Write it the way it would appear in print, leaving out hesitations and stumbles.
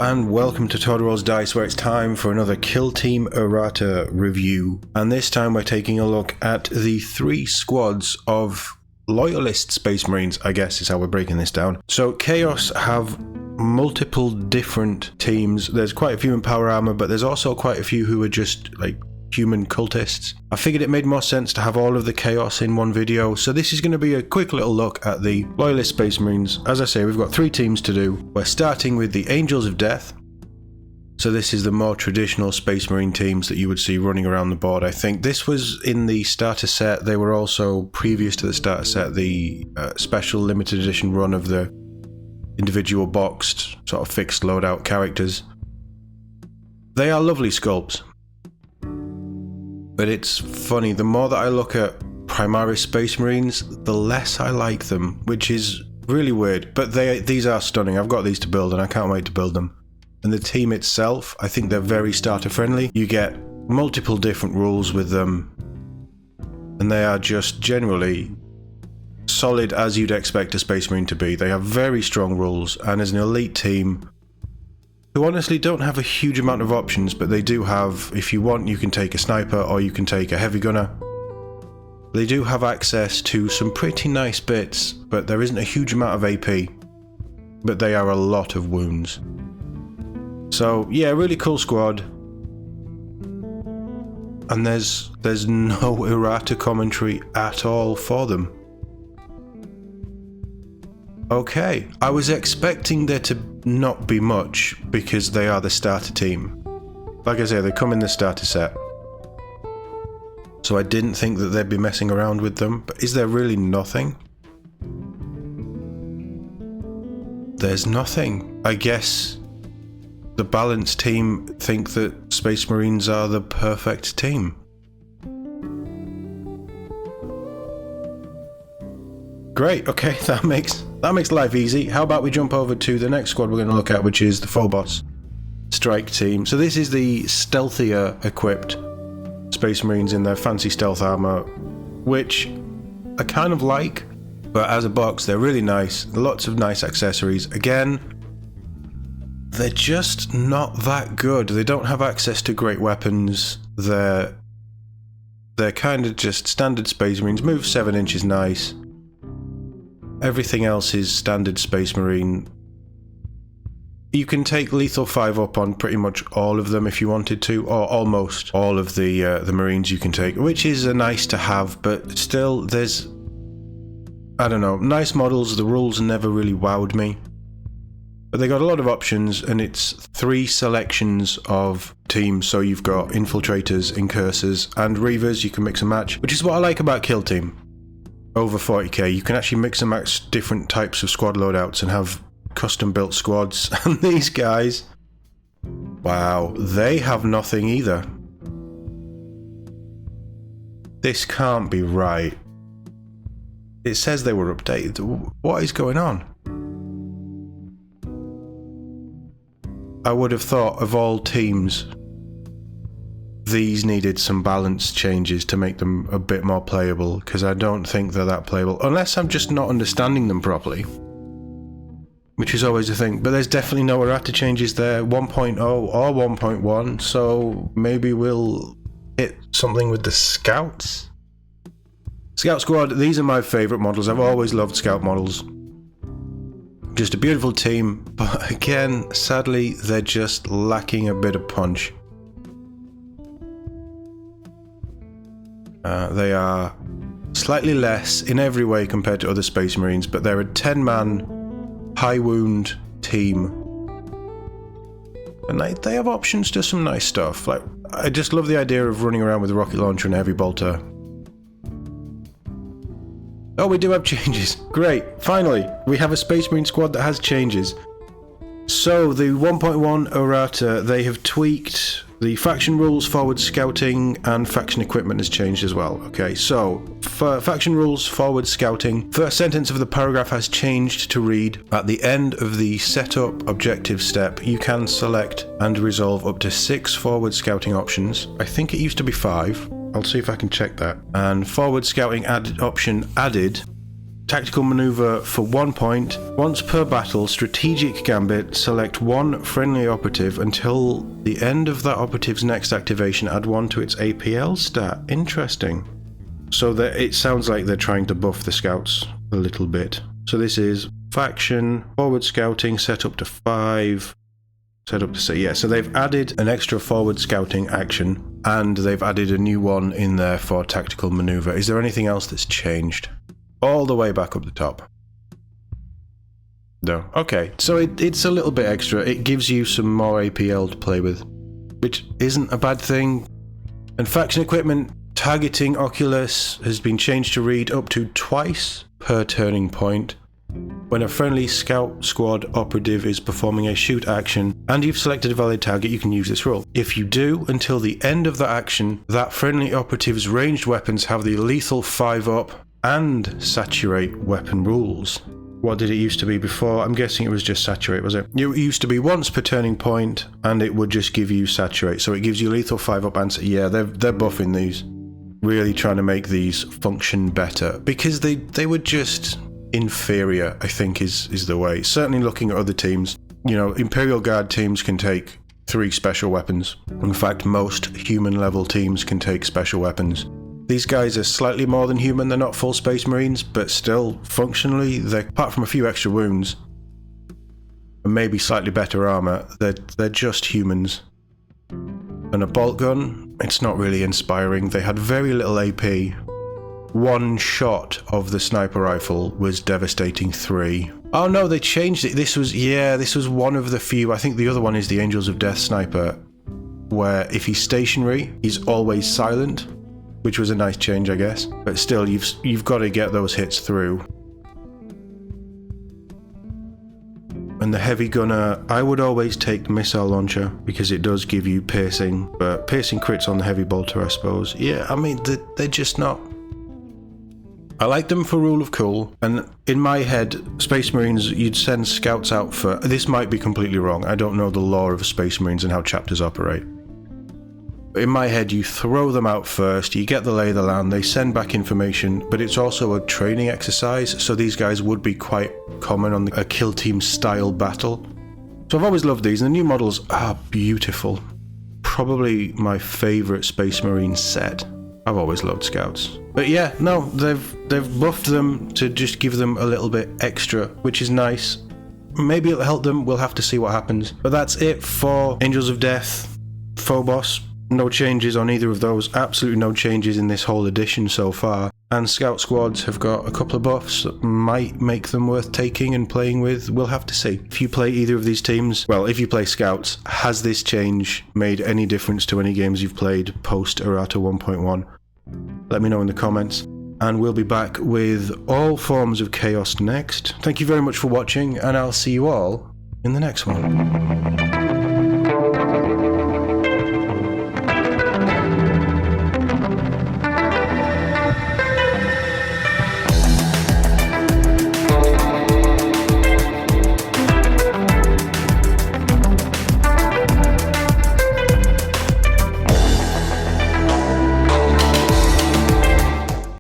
and welcome to Total Rolls Dice, where it's time for another Kill Team Errata review. And this time we're taking a look at the 3 squads of Loyalist Space Marines, I guess is how we're breaking this down. So Chaos have multiple different teams. There's quite a few in power armor, but there's also quite a few who are just like human cultists. I figured it made more sense to have all of the Chaos in one video, so this is going to be a quick little look at the Loyalist Space Marines. As I say, we've got 3 teams to do. We're starting with the Angels of Death. So this is the more traditional Space Marine teams that you would see running around the board. I think this was in the starter set. They were also, previous to the starter set, the special limited edition run of the individual boxed, sort of fixed loadout characters. They are lovely sculpts. But it's funny, the more that I look at Primaris Space Marines, the less I like them, which is really weird. But these are stunning. I've got these to build and I can't wait to build them. And the team itself, I think they're very starter friendly. You get multiple different rules with them, and they are just generally solid as you'd expect a Space Marine to be. They have very strong rules, and as an elite team, who honestly don't have a huge amount of options, but they do have, if you want, you can take a sniper or you can take a heavy gunner. They do have access to some pretty nice bits, but there isn't a huge amount of AP, but they are a lot of wounds. So yeah, really cool squad. And there's no errata commentary at all for them. Okay, I was expecting there to not be much because they are the starter team. Like I say, they come in the starter set. So I didn't think that they'd be messing around with them, but is there really nothing? There's nothing. I guess the balanced team think that Space Marines are the perfect team. Great, okay, that makes life easy. How about we jump over to the next squad we're going to look at, which is the Phobos strike team. So this is the stealthier equipped Space Marines in their fancy stealth armor, which I kind of like, but as a box they're really nice. Lots of nice accessories. Again, they're just not that good. They don't have access to great weapons. They're kind of just standard Space Marines. Move 7 inches nice. Everything else is standard Space Marine. You can take lethal 5 up on pretty much all of them if you wanted to, or almost all of the Marines you can take, which is a nice to have, but still there's, I don't know, nice models. The rules never really wowed me. But they got a lot of options, and it's 3 selections of teams. So you've got Infiltrators, Incursors, and Reavers. You can mix and match, which is what I like about Kill Team. Over 40k, you can actually mix and match different types of squad loadouts and have custom built squads. And these guys, wow, they have nothing either. This can't be right. It says they were updated. What is going on? I would have thought of all teams, these needed some balance changes to make them a bit more playable, because I don't think they're that playable, unless I'm just not understanding them properly, which is always a thing. But there's definitely no errata changes there, 1.0 or 1.1, so maybe we'll hit something with the Scouts. Scout Squad, these are my favourite models. I've always loved Scout models. Just a beautiful team, but again, sadly, they're just lacking a bit of punch. They are slightly less in every way compared to other Space Marines, but they're a 10-man, high-wound team. And they have options to some nice stuff. Like, I just love the idea of running around with a rocket launcher and a heavy bolter. Oh, we do have changes. Great. Finally, we have a Space Marine squad that has changes. So, the 1.1 errata, they have tweaked the faction rules, forward scouting, and faction equipment has changed as well. Okay, so, for faction rules, forward scouting, first sentence of the paragraph has changed to read, at the end of the setup objective step, you can select and resolve up to 6 forward scouting options. I think it used to be 5. I'll see if I can check that. And forward scouting option added Tactical maneuver for 1 point. Once per battle, strategic gambit, select one friendly operative until the end of that operative's next activation, add 1 to its APL stat. Interesting. So that it sounds like they're trying to buff the scouts a little bit. So this is faction, forward scouting, set up to 5, set up to 6. Yeah, so they've added an extra forward scouting action, and they've added a new one in there for tactical maneuver. Is there anything else that's changed? All the way back up the top. No. Okay, so it's a little bit extra. It gives you some more APL to play with, which isn't a bad thing. And faction equipment, targeting Oculus has been changed to read up to twice per turning point. When a friendly scout squad operative is performing a shoot action and you've selected a valid target, you can use this rule. If you do, until the end of the action, that friendly operative's ranged weapons have the lethal 5-up and saturate weapon rules. What did it used to be before? I'm guessing it was just saturate, was it? It used to be once per turning point, and it would just give you saturate. So it gives you lethal 5-up and yeah, they're buffing these. Really trying to make these function better, because they were just inferior, I think is the way. Certainly looking at other teams, you know, Imperial Guard teams can take 3 special weapons. In fact, most human level teams can take special weapons. These guys are slightly more than human. They're not full Space Marines, but still, functionally, they're, apart from a few extra wounds and maybe slightly better armor, they're just humans. And a bolt gun, it's not really inspiring. They had very little AP. One shot of the sniper rifle was devastating 3. Oh no, they changed it. This was one of the few. I think the other one is the Angels of Death sniper, where if he's stationary, he's always silent, which was a nice change, I guess. But still, you've got to get those hits through. And the heavy gunner, I would always take the missile launcher because it does give you piercing, but piercing crits on the heavy bolter, I suppose. Yeah, I mean, they're just not. I like them for rule of cool, and in my head, Space Marines, you'd send scouts out for. This might be completely wrong. I don't know the lore of Space Marines and how chapters operate. In my head, you throw them out first, you get the lay of the land, they send back information, but it's also a training exercise, so these guys would be quite common on a kill team style battle. So I've always loved these, and the new models are beautiful. Probably my favourite Space Marine set. I've always loved scouts. But yeah, no, they've buffed them to just give them a little bit extra, which is nice. Maybe it'll help them, we'll have to see what happens. But that's it for Angels of Death, Phobos. No changes on either of those, absolutely no changes in this whole edition so far. And Scout Squads have got a couple of buffs that might make them worth taking and playing with. We'll have to see. If you play either of these teams, well, if you play Scouts, has this change made any difference to any games you've played post Errata 1.1? Let me know in the comments. And we'll be back with all forms of chaos next. Thank you very much for watching, and I'll see you all in the next one.